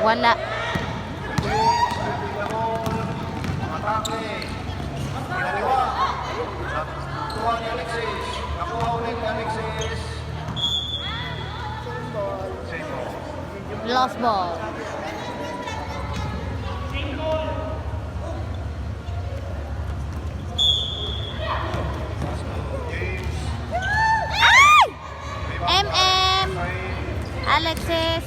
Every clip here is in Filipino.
Wala. Lost ball. Alexis.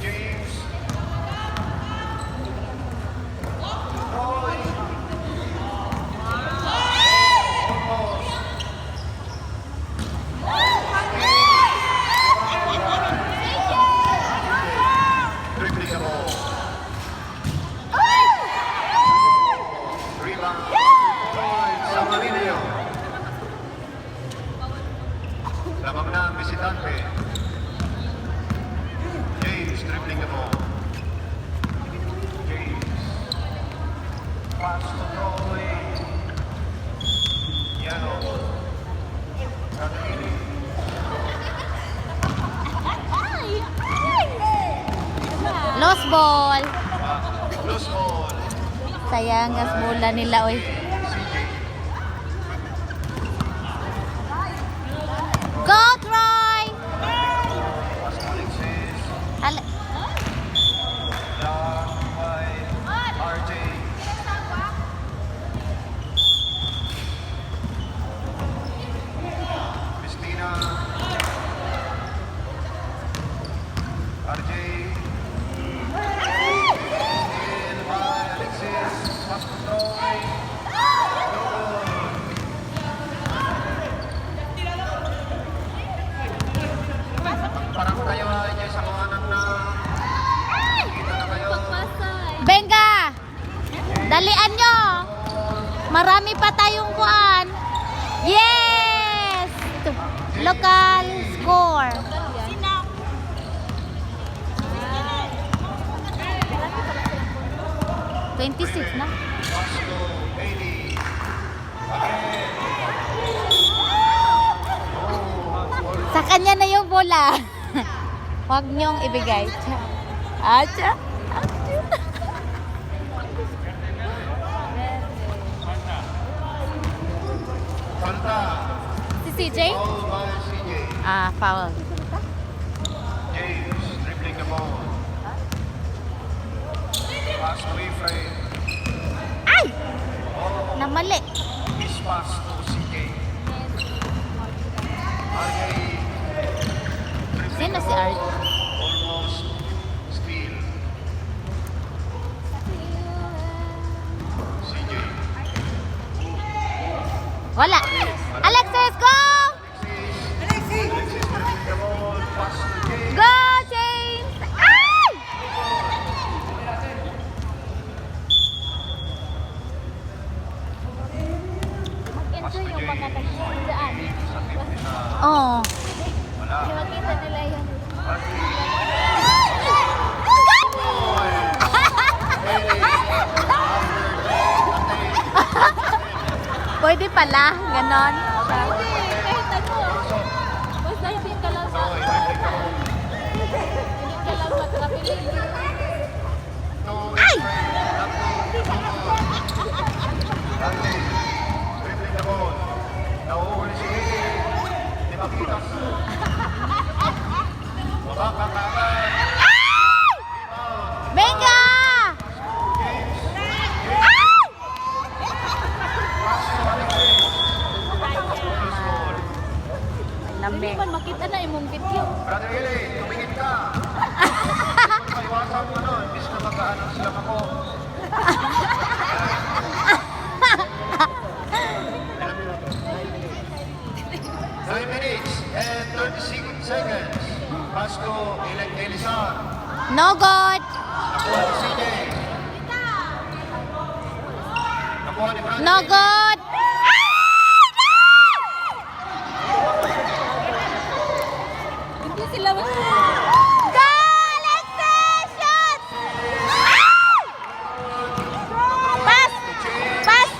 Lamang na ang bisitante. James dribbling the ball. James. Pass to Broadway. Yellow. Radini. Lost ball. Loose ball. Sayang gas bola nila oy. Go Troy. Pass to Alexis. Down by RJ. Christina. RJ. Steal by Alexis. Pass to Troy. Parang kayo ay sa mga anak na kita na kayo. Benga. Dalian nyo. Marami pa tayong kuan. Yes. Local score. $26 na. Vasco, Bailey. Sa kanya na yung bola. Huwag niyong ibigay. Acha. Falta. Si CJ? Foul by CJ. Foul. James dribbling the ball. Pass away frame. Ay! Namali. Miss pass to CJ. RJ. Sino si RJ? Almost steal. CJ. Wala. Alexis, go! Alexis dribbling the ball. Pass to James. Go, James! Ay! Pass to James. Sa tip na Oh. wala. Makita nila yun. Pwede pala, ganon. Kahit ano, basta hindi ka lang sa hindi ka lang magkapili. Ay! Dribbling the ball. Nauhuli si Gigi. Di makitas. Makakakakan. Venga! Hindi Lamig. man makita na imong video. Brother Gili, tumingin ka. Maiwasan mo nun. Bis na magkaanak silang ako. 9 minutes and 36 seconds. Pass to Elisar. No good. Nakuha ni CJ. Nakuha ni Brother No Gili. good. Hindi sila mas... Go, Alexis! Shoot! Pass! Pass!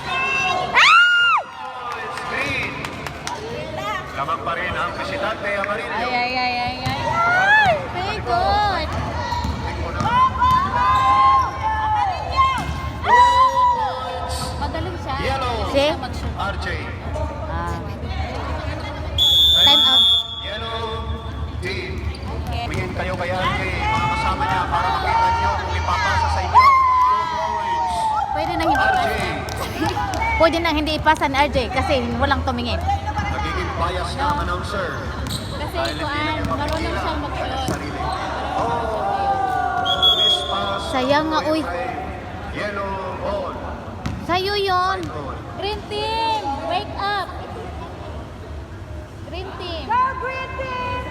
It's green. Lamang pa rin ang Presidente Amarillo. Ay. Very good. Tingko na. Si? mag-shoot. RJ. Ah. Time out. Yellow team. Okay. Tumingin kayo kay RJ, mga kasama niya, para makita niyo kung ipapasa sa inyo. 2 points. Pwede nang hindi RJ. ipasa. Pwede nang hindi ipasa ni RJ kasi walang tumingin. Nagiging bias na ang announcer. Kasi Dahil hindi kuan, niya marunong makikita siyang ang mag-shoot. sarili. Miss pass. Sayang nga, uy. Yellow ball. Sa'yo yun. Ball. Green team, wake up. Green team. Go green team.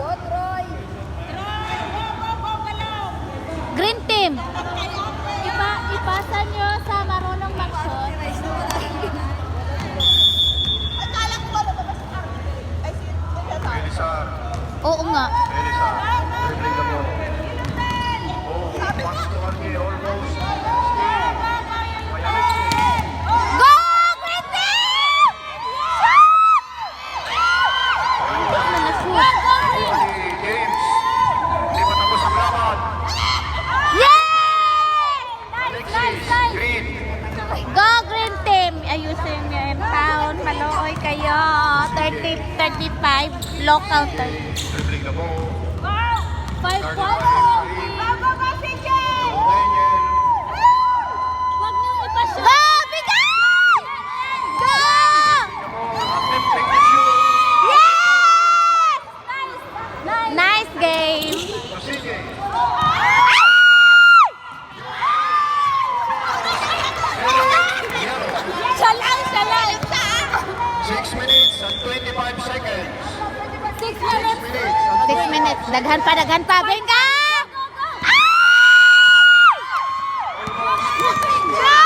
Go Troy. Green team. Ipasa nyo sa marunong mag-shot. Elisar. Oo nga. Elisar. Dribbling the ball. Oh, pass to RJ almost. Go! Green team! James. Hindi pa tapos ang laban. Yay! Alexis. Green. Go Green Team! Ayusin niyo yung town. Maluoy kayo. 30-35. Low counter. Dribbling the ball. 5 points. Daniel. Huwag nyo ipashoot. Go! Bigay! Go! Attempting to shoot. Yes! Nice. Nice game! To CJ. Yellow. Siya lang, siya lang. 6 minutes and 25 seconds. 6 minutes. 6 minutes. Daghan pa, daghan pa. Venga! Go!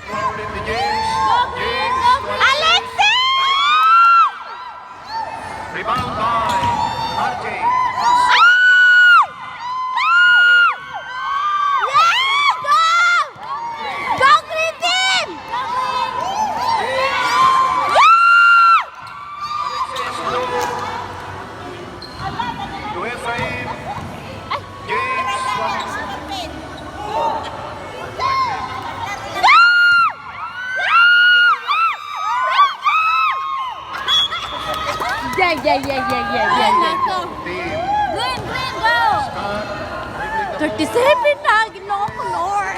Rolling to James. James. Alexis! Rebound by RJ. Yeah! Go! Go Green Team! Yeah! Alexis Blue. To Ephraim. James. Yeah, yeah, yeah, yeah, yeah, yeah, yeah. Team. Green, green, go. Scott. Dribbling the 37 na, ginoo ko, Lord.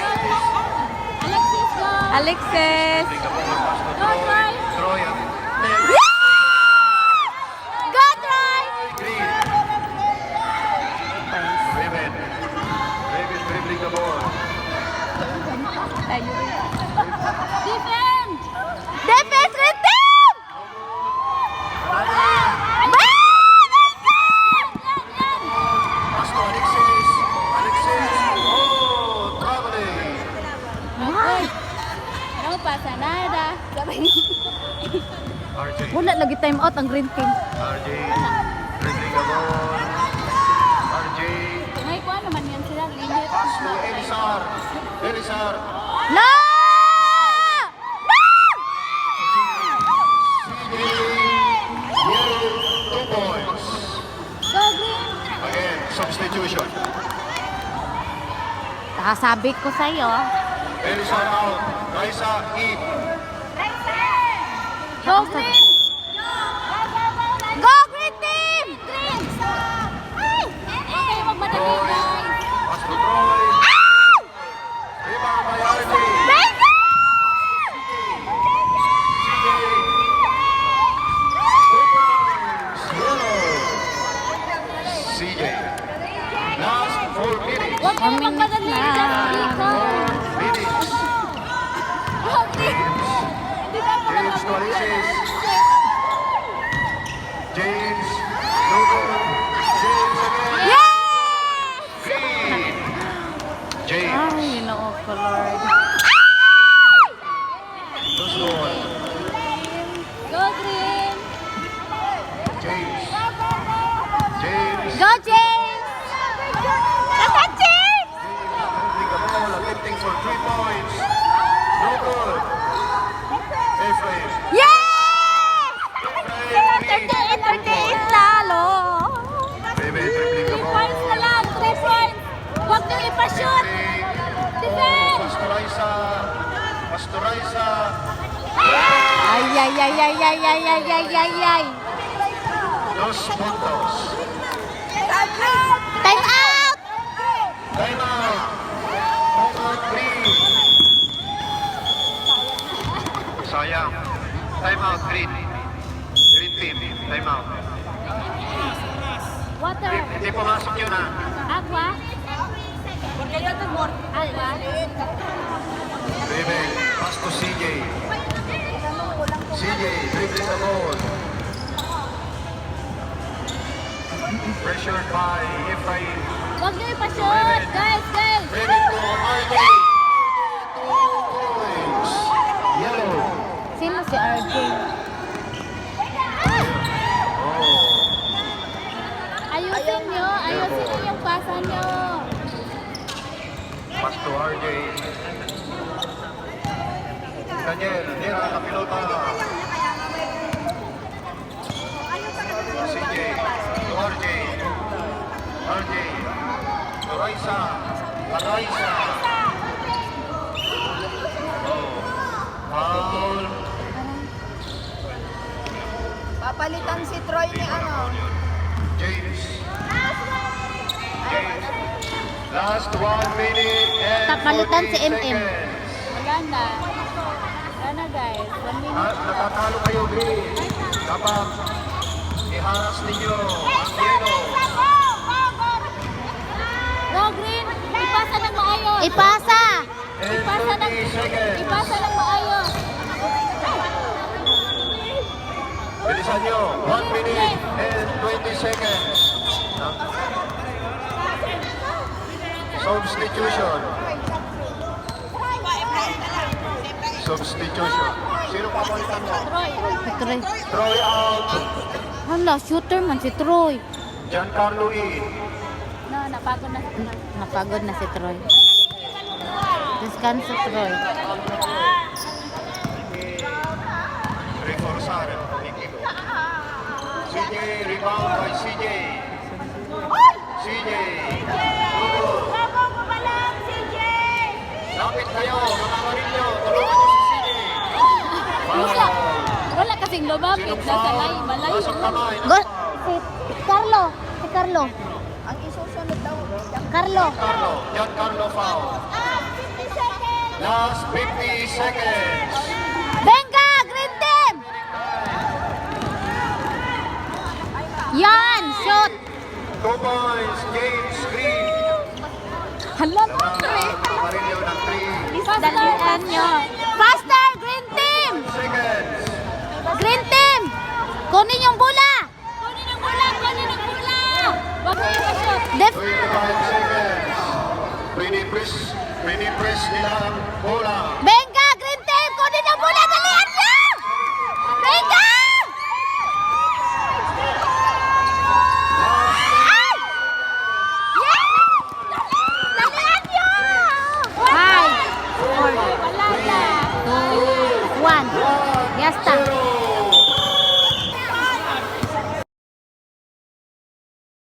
Alexis, go. Alexis. ball. Pass to Go, Troy. Troy. Troy at Yeah! Go, Troy! Green. Raven. Raven dribbling the ball. Defend. Defense, Green Team! Pass to Alexis. Alexis. Oh, traveling. Okay. No pasa nada. RJ. Wala lagi time out ang Green Team. RJ. Dribbling the ball. RJ. May kuha naman yan sila. Limit. Pass to Elisar. Elisar. No! No! CJ. Yellow. 2 points. Go green. Again, substitution. Sabi ko sa'yo. Elisar out. Raisa in. Go green. Go Green Team! Green. Okay, magmadali Troy. guys. Pass to Troy. Ah! Rebound by RJ. Venga! CJ. 2 points. Yellow. CJ. Last 4 minutes. Huwag kayo 4 minutes magmadali. na. Just dito. 4 minutes. Go green. Hindi ba James to Alexis. James. No goal. James again. Yeah! Green. James. Ay, ginoo ko, Lord. First goal. Go green. James. James. Go, James! Nasa James! Dribbling the ball, attempting for 3 points. No good. Ephraim. Yes! Ephraim. 38 lalo. Bebe dribbling the 3 ball. points na lang. 3 points. Huwag nyo ipashoot. Ephraim. Defend. Pastoriza. Pastoriza. Ay, ay, ay, ay, ay, ay, ay, ay, ay, ay. 2 puntos. Time out! Time out. Home run 3. Sayang. Time out, green. Green team. Time out. Water. Hindi pumasok yun ha. Agua. Agua. Driven. Pass to CJ. CJ, dribbling the ball. Pressured by Efrain. Huwag niyo ipashoot. Guys, guys. Driven to RJ. 2 points. Yellow. Sino si RJ? Oh. Ayusin niyo. Ayusin niyo yung pasa niyo. Pass to RJ. Daniel, nira na pilota. CJ, to RJ. RJ, to Raisa. Raisa. Oh. Foul. Papalitan si Troy ni ano. James. James. Last 1 minute and Papalitan si 40 MM. seconds. Wala na. Wala na guys. 1 minute. At natatalo kayo, Green. Kapag iharas ninyo ang yellow. Go green. Ipasa ng maayos. Ipasa! And Ipasa ng 30 seconds. ipasa ng maayos. Bilisan nyo. 1 minute and 20 seconds. Substitution. Substitution. Sino papalitan mo? Troy. Si Troy. Troy out. Hala, shooter man si Troy. Giancarlo in. No, napagod na si Troy. Napagod na si Troy. Descanso Troy. Reforzar. CJ, rebound by CJ. CJ. Lapit kayo, mga karilyo. Tulungan nyo si CJ. Wala. Wala kasing lumapit. Sinong Nasa foul? layo. Malayo. Pasok kamay. Go! Si Carlo. Si Carlo. Ang isusunod daw. Carlo. Giancarlo foul. Last 50 seconds. Venga! Green team! Yan! Shoot! 2 points, James Green. Hala mo, Karilyo ng 3 Dalian nyo. Faster! Green team! seconds. Green team! Kunin yung bola! Kunin ang bola. Kunin ang bola. Wag mo ipashoot. 25 seconds. Pinipress nila ang bola. Be!